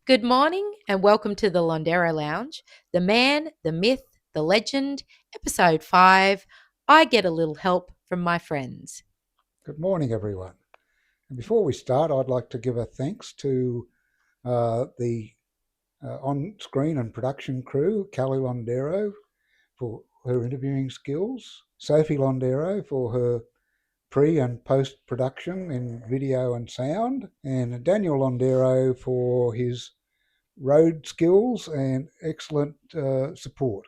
Good morning and welcome to the Londero Lounge. The man, the myth, the legend, episode 5. I get a little help from my friends. Good morning, everyone. And before we start, I'd like to give a thanks to the on-screen and production crew, Kelly Londero for her interviewing skills, Sophie Londero for her pre and post-production in video and sound, and Daniel Londero for his road skills and excellent support.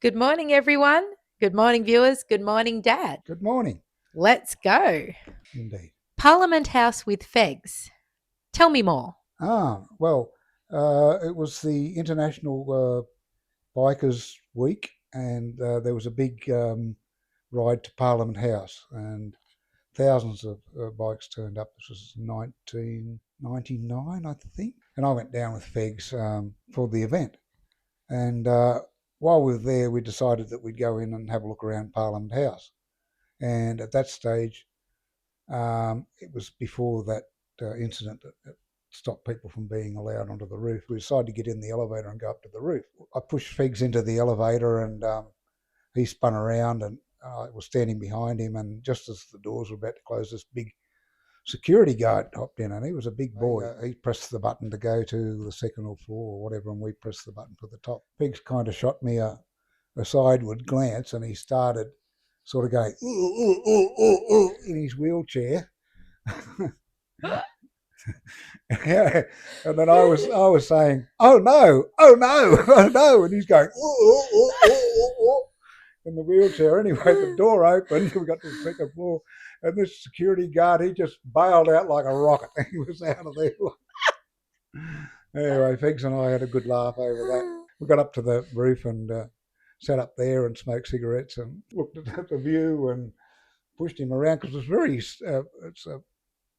Good morning, everyone. Good morning, viewers. Good morning, Dad. Good morning. Let's go. Indeed. Parliament House with Fegs. Tell me more. It was the International Bikers Week, and there was a big ride to Parliament House, and thousands of bikes turned up. This was 1999, I think, and I went down with Fegs for the event. And while we were there, we decided that we'd go in and have a look around Parliament House. And at that stage, it was before that incident that stopped people from being allowed onto the roof. We decided to get in the elevator and go up to the roof. I pushed Fegs into the elevator and he spun around, and I was standing behind him, and just as the doors were about to close, this big security guard hopped in, and he was a big boy. He pressed the button to go to the second floor or whatever, and we pressed the button for the top. Fegs kind of shot me a sideward glance, and he started sort of going ooh, ooh, ooh, ooh, ooh, in his wheelchair. Yeah. And then I was saying, oh no, oh no, oh no, and he's going in the wheelchair. Anyway, the door opened, we got to the second floor, and this security guard, he just bailed out like a rocket. He was out of there. Anyway, Fegs and I had a good laugh over that. We got up to the roof and sat up there and smoked cigarettes and looked at the view and pushed him around, because it was it's a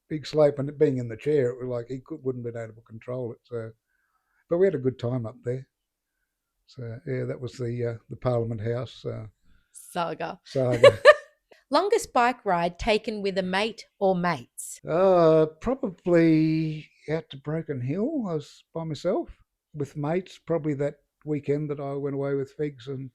big slope, and being in the chair, it was like he wouldn't have been able to control it. So, but we had a good time up there. So yeah, that was the Parliament House Saga. saga. Longest bike ride taken with a mate or mates? Probably out to Broken Hill. I was by myself. With mates, probably that weekend that I went away with Fegs and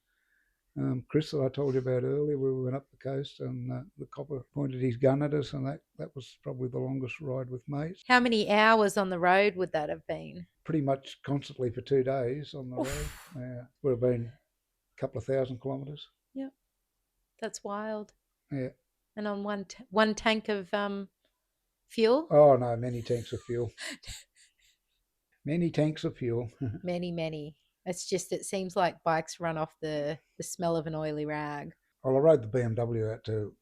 Chris that I told you about earlier. We went up the coast, and the copper pointed his gun at us, and that was probably the longest ride with mates. How many hours on the road would that have been? Pretty much constantly for 2 days on the road. Yeah, would have been a couple of 1,000 kilometres. Yep, that's wild. Yeah. And on one tank of fuel? Oh no, many tanks of fuel. Many tanks of fuel. Many. It's just, it seems like bikes run off the smell of an oily rag. Well, I rode the BMW out to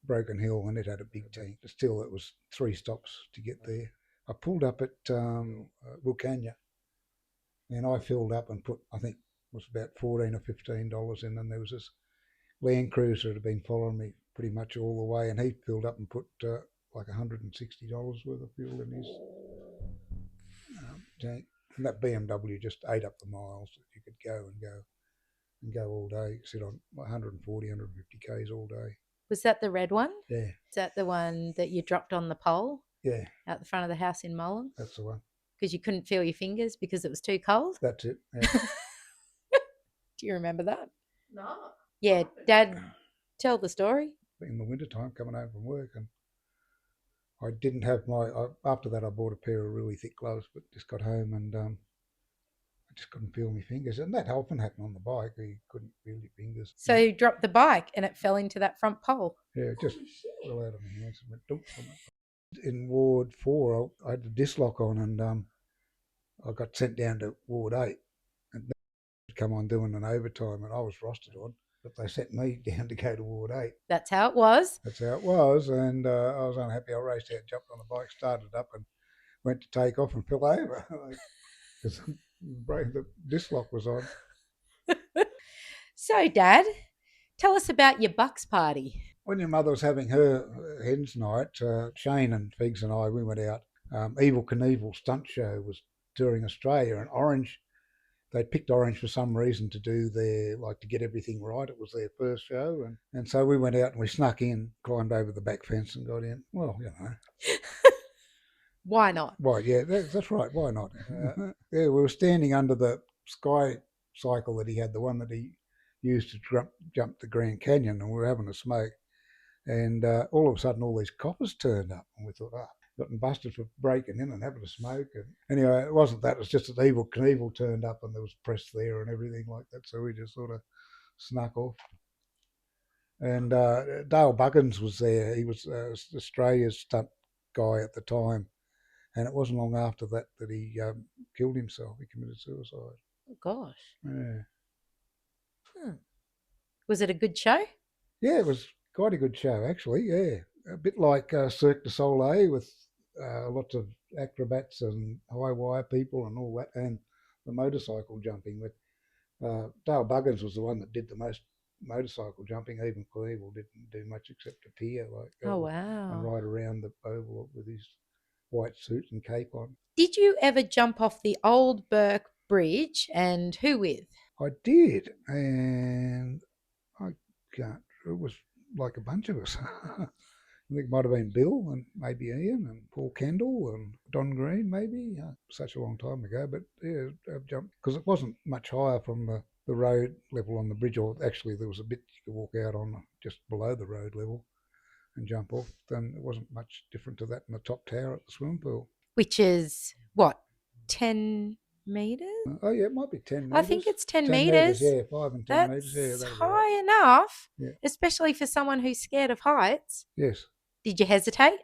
Broken Hill, and it had a big tank. Still, it was 3 stops to get there. I pulled up at Wilcannia, and I filled up and put, I think it was about $14 or $15 in, and there was this Land Cruiser that had been following me pretty much all the way, and he filled up and put like $160 worth of fuel in his tank. And that BMW just ate up the miles that you could go all day, sit on 140, 150 Ks all day. Was that the red one? Yeah. Is that the one that you dropped on the pole? Yeah. Out the front of the house in Mullen? That's the one. Because you couldn't feel your fingers because it was too cold? That's it. Yeah. Do you remember that? No. Yeah, Dad, tell the story. In the wintertime, coming home from work, and I didn't have after that I bought a pair of really thick gloves, but just got home and I just couldn't feel my fingers. And that often happened on the bike, you couldn't feel your fingers. So you dropped the bike and it fell into that front pole? Yeah, it just fell out of my hands and went dump. In Ward 4, I had the disc lock on, and I got sent down to Ward 8, and they'd come on doing an overtime, and I was rostered on, but they sent me down to go to Ward 8. That's how it was. That's how it was, and I was unhappy. I raced out, jumped on the bike, started up, and went to take off and fell over because the disc lock was on. So, Dad, tell us about your Bucks party. When your mother was having her hens night, Shane and Fegs and I, we went out. Evel Knievel stunt show was touring Australia, and Orange, they'd picked Orange for some reason to do to get everything right. It was their first show. And so we went out and we snuck in, climbed over the back fence and got in. Well, Why not? Why? Yeah, that's right. Why not? Yeah, we were standing under the sky cycle that he had, the one that he used to jump the Grand Canyon, and we were having a smoke. And all of a sudden, all these coppers turned up, and we thought, ah, gotten busted for breaking in and having a smoke. And anyway, it wasn't that; it was just that Evil Knievel turned up, and there was press there and everything like that. So we just sort of snuck off. And Dale Buggins was there. He was Australia's stunt guy at the time, and it wasn't long after that that he killed himself. He committed suicide. Oh, gosh. Yeah, Hmm. Was it a good show? yeah, it was quite a good show actually. Yeah, a bit like Cirque du Soleil with lots of acrobats and high wire people and all that, and the motorcycle jumping. But Dale Buggins was the one that did the most motorcycle jumping. Even Cleveland didn't do much except appear like Oh, and wow. ride around the oval with his white suit and cape on. Did you ever jump off the old Burke Bridge, and who with? I did, and I can't. It was like a bunch of us. I think it might have been Bill and maybe Ian and Paul Kendall and Don Green, maybe. Such a long time ago, but yeah, I've jumped because it wasn't much higher from the road level on the bridge, or actually there was a bit you could walk out on just below the road level and jump off. Then it wasn't much different to that in the top tower at the swimming pool. Which is what, 10 meters? Oh yeah, it might be 10 I think metres. it's 10 10 metres, meters. yeah, 5 and 10 metres, yeah, That's that'll be right. high enough, Yeah, especially for someone who's scared of heights. yes. Did you hesitate?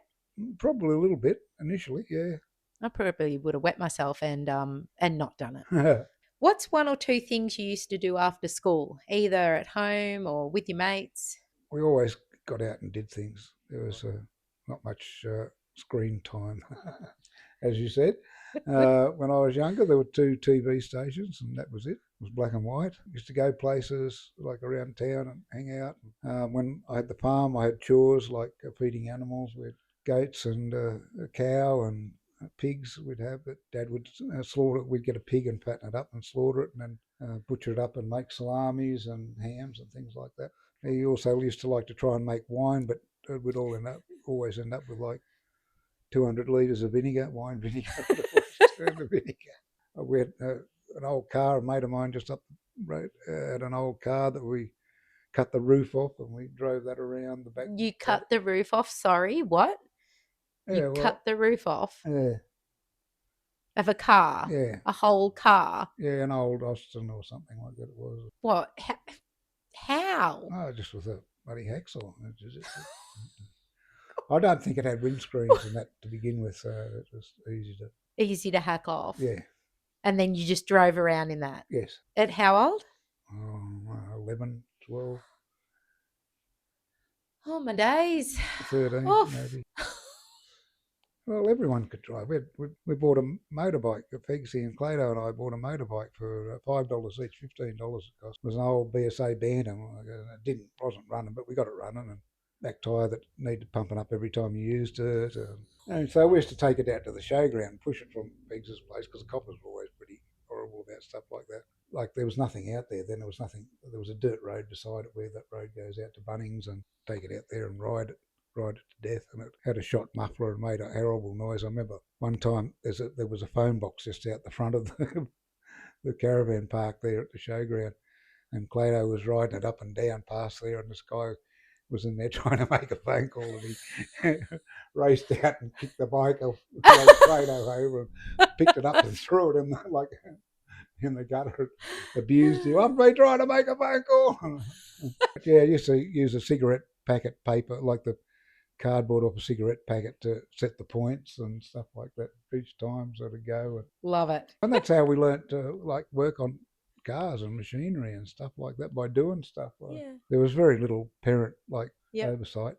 Probably a little bit initially, yeah. I probably would have wet myself and not done it. What's one or two things you used to do after school, either at home or with your mates? We always got out and did things. There was not much screen time, as you said. When I was younger, there were two TV stations, and that was it. It was black and white. Used to go places like around town and hang out. When I had the farm, I had chores like feeding animals. We had goats and a cow and pigs we'd have that Dad would slaughter. We'd get a pig and fatten it up and slaughter it, and then butcher it up and make salamis and hams and things like that. He also used to like to try and make wine, but we'd always end up with like 200 litres of vinegar, wine vinegar, of vinegar. We had an old car, a mate of mine just up the road had an old car that we cut the roof off and we drove that around the back. You cut the roof off? Sorry, what? You Yeah, well, cut the roof off yeah, of a car? yeah, A whole car? yeah, an old Austin or something like that it was. What? How? Oh, just with a bloody hacksaw. I don't think it had windscreens and that to begin with, so it was Easy to hack off. Yeah, And then you just drove around in that. yes. At how old? 11, 12, Oh, my days. 13 Oof. maybe. Well, everyone could drive. We bought a motorbike. Fegsy and Clado and I bought a motorbike for $5 each, $15 it cost. It was an old BSA Bantam. It wasn't running, but we got it running. And back tyre that needed pumping up every time you used it. And so we used to take it out to the showground and push it from Fegs's place because the coppers were always pretty horrible about stuff like that. Like there was nothing out there then. There was nothing. There was a dirt road beside it where that road goes out to Bunnings, and take it out there and ride it to death, and it had a shot muffler and made a horrible noise. I remember one time there was a phone box just out the front of the caravan park there at the showground, and Clado was riding it up and down past there, and this guy was in there trying to make a phone call, and he raced out and kicked the bike off Clado over and picked it up and threw it in the gutter. Abused him. I've been trying to make a phone call. Yeah, I used to use a cigarette packet paper, like the cardboard off a cigarette packet, to set the points and stuff like that each time, so to go. Love it. And that's how we learnt to work on cars and machinery and stuff like that, by doing stuff. Yeah. There was very little parent Yep. oversight.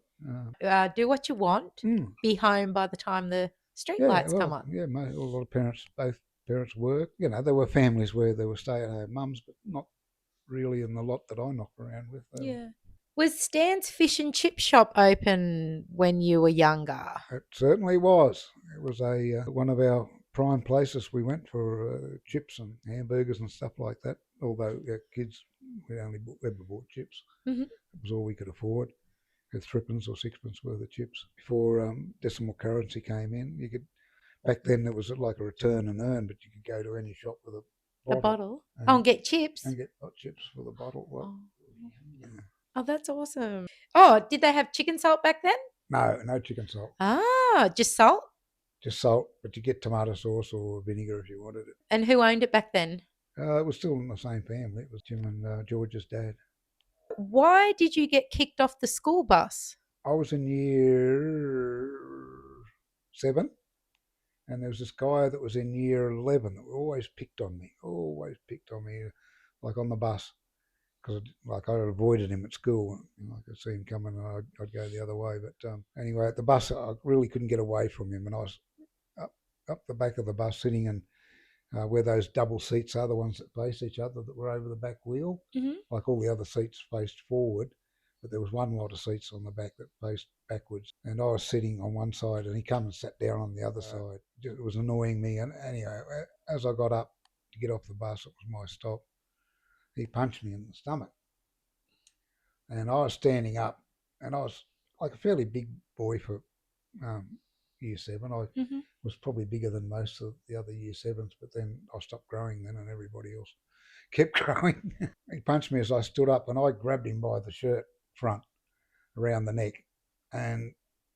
Do what you want. Be home by the time the street lights come on. Yeah, a lot of both parents work. You know, there were families where there were stay-at-home mums, but not really in the lot that I knocked around with. Yeah. Was Stan's Fish and Chip Shop open when you were younger? It certainly was. It was one of our prime places we went for chips and hamburgers and stuff like that. Although our kids, we only ever bought chips. Mm-hmm. It was all we could afford. With threepence or sixpence worth of chips. Before decimal currency came in, you could Back then there was like a return and earn, but you could go to any shop with a A bottle bottle. Oh, and get chips. and get hot chips for the bottle. Well, Oh. yeah. Oh, that's awesome. Oh, did they have chicken salt back then? No chicken salt. Ah, just salt? Just salt, but you get tomato sauce or vinegar if you wanted it. And who owned it back then? It was still in the same family. It was Jim and George's dad. Why did you get kicked off the school bus? I was in year 7, and there was this guy that was in year 11 that always picked on me, like on the bus, because like I avoided him at school. I could see him coming, and I'd go the other way. But anyway, at the bus, I really couldn't get away from him, and I was up the back of the bus, sitting in where those double seats are, the ones that face each other that were over the back wheel. Mm-hmm. Like all the other seats faced forward, but there was one lot of seats on the back that faced backwards. And I was sitting on one side, and he came and sat down on the other side. It was annoying me. And anyway, as I got up to get off the bus, it was my stop. He punched me in the stomach. And I was standing up, and I was like a fairly big boy for year 7. I was probably bigger than most of the other year 7s, but then I stopped growing then, and everybody else kept growing. He punched me as I stood up, and I grabbed him by the shirt front around the neck and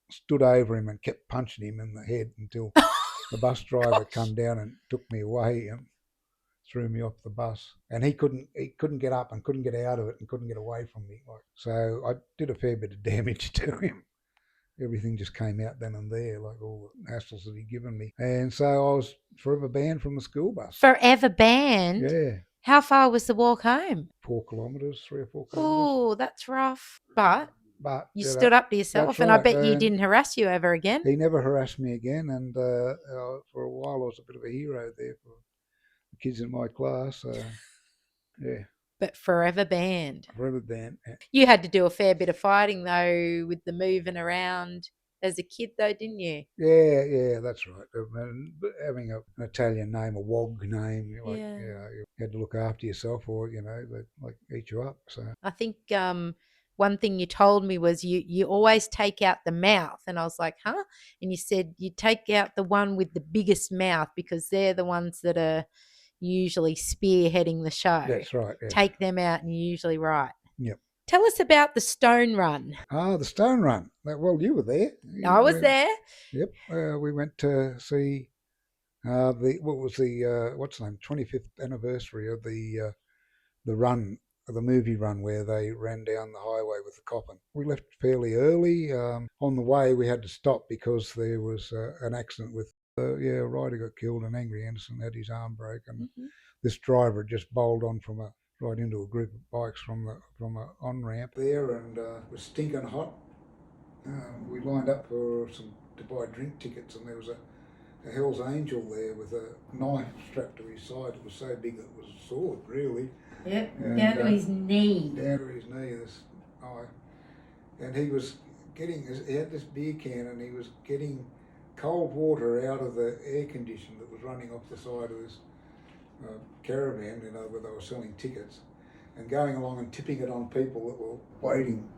stood over him and kept punching him in the head until the bus driver come down and took me away and threw me off the bus. And he couldn't get up and couldn't get out of it and couldn't get away from me. So I did a fair bit of damage to him. Everything just came out then and there, like all the hassles that he'd given me. And so I was forever banned from the school bus. Forever banned? Yeah. How far was the walk home? 4 kilometres, 3 or 4 kilometres. Oh, that's rough. But you know, stood up to yourself, and right. I bet you didn't harass you ever again. He never harassed me again, and for a while I was a bit of a hero there for the kids in my class. Yeah. But forever banned. Forever banned. Yeah. You had to do a fair bit of fighting, though, with the moving around as a kid, though, didn't you? Yeah, that's right. Having an Italian name, a WOG name, you had to look after yourself, or they'd like eat you up. So I think one thing you told me was you always take out the mouth, and I was like, huh? And you said you take out the one with the biggest mouth because they're the ones that are usually spearheading the show. That's right. Yeah. Take them out, and you're usually right. Yep. Tell us about the Stone Run. The Stone Run. Well, you were there. I was there. Yep. We went to see what's the 25th anniversary of the run, the movie run where they ran down the highway with the coffin. We left fairly early. On the way, we had to stop because there was an accident with a rider got killed, and Angry Anderson had his arm broken. This driver just bowled on right into a group of bikes from an on-ramp there, and it was stinking hot. We lined up to buy drink tickets, and there was a Hell's Angel there with a knife strapped to his side. It was so big that it was a sword, really. Yep, down to his knee. Down to his knee, this knife. And he had this beer can, and he was getting cold water out of the air conditioner that was running off the side of this caravan, where they were selling tickets, and going along and tipping it on people that were waiting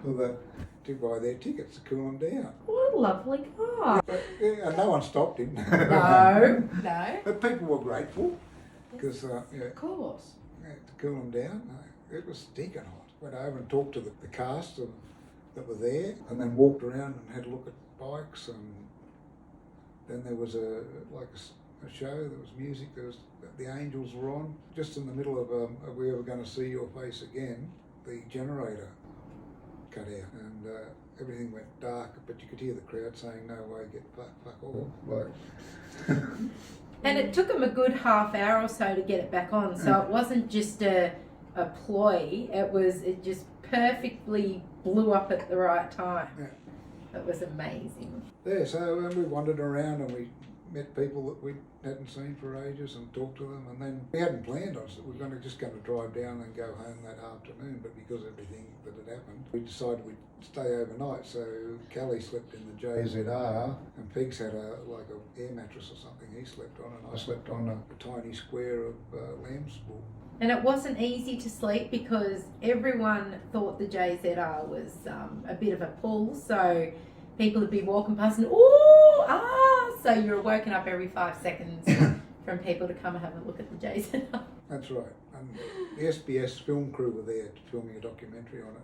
to buy their tickets to cool them down. What a lovely guy. And no one stopped him. No. But people were grateful because, of course, to cool them down. It was stinking hot. Went over and talked to the cast that were there, and then walked around and had a look at bikes, and then there was a show, there was music, the Angels were on. Just in the middle of We Ever Gonna See Your Face Again, the generator cut out, and everything went dark, but you could hear the crowd saying, "No way, get fuck off." And it took them a good half hour or so to get it back on, so it wasn't just a ploy, it just perfectly blew up at the right time. It was amazing. Yeah, so we wandered around and we met people that we hadn't seen for ages and talked to them, and then we hadn't planned on it. We were just going to drive down and go home that afternoon, but because of everything that had happened, we decided we'd stay overnight. So Callie slept in the JZR, and Pigs had a air mattress or something he slept on, and I slept on a tiny square of lamb's wool. And it wasn't easy to sleep because everyone thought the JZR was a bit of a pull, so people would be walking past and, So you're woken up every 5 seconds from people to come and have a look at the JZR. That's right. And the SBS film crew were there filming a documentary on it.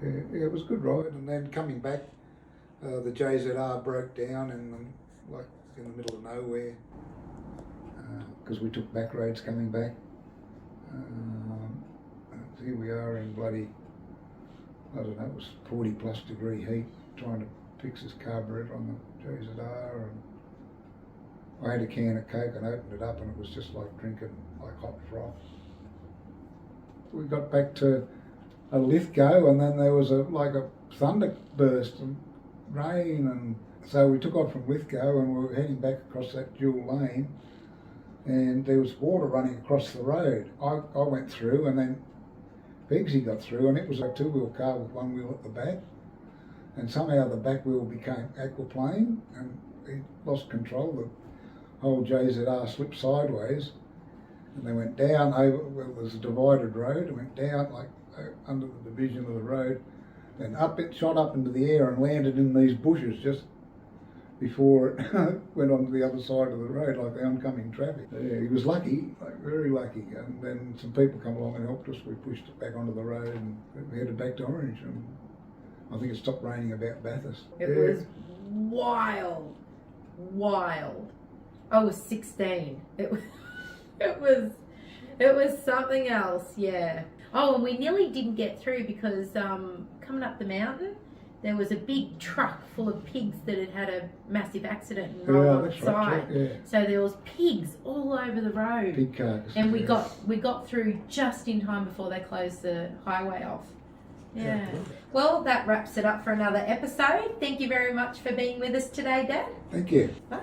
And, it was a good ride. And then coming back, the JZR broke down in the middle of nowhere because we took back roads coming back. Here we are in bloody, I don't know, it was 40 plus degree heat trying to fix this carburetor on the JZR, and I had a can of Coke and opened it up and it was just like drinking like hot froth. We got back to a Lithgow and then there was a thunderburst and rain, and so we took off from Lithgow and we were heading back across that dual lane, and there was water running across the road. I went through and then Begsy got through, and it was a two-wheel car with one wheel at the back, and somehow the back wheel became aquaplane and he lost control. The whole JZR slipped sideways and they went down over, well, there's a divided road, it went down like under the division of the road, then up it shot up into the air and landed in these bushes just before it went on to the other side of the road like the oncoming traffic. Yeah, he was lucky, like very lucky, and then some people come along and helped us. We pushed it back onto the road and we headed back to Orange, and I think it stopped raining about Bathurst. It was wild. I was 16. It was something else, yeah. Oh, and we nearly didn't get through because coming up the mountain, there was a big truck full of pigs that had a massive accident and rolled on its side. Right, yeah. So there was pigs all over the road. Pig carcasses. And we got through just in time before they closed the highway off. Yeah. Well, that wraps it up for another episode. Thank you very much for being with us today, Dad. Thank you. Bye.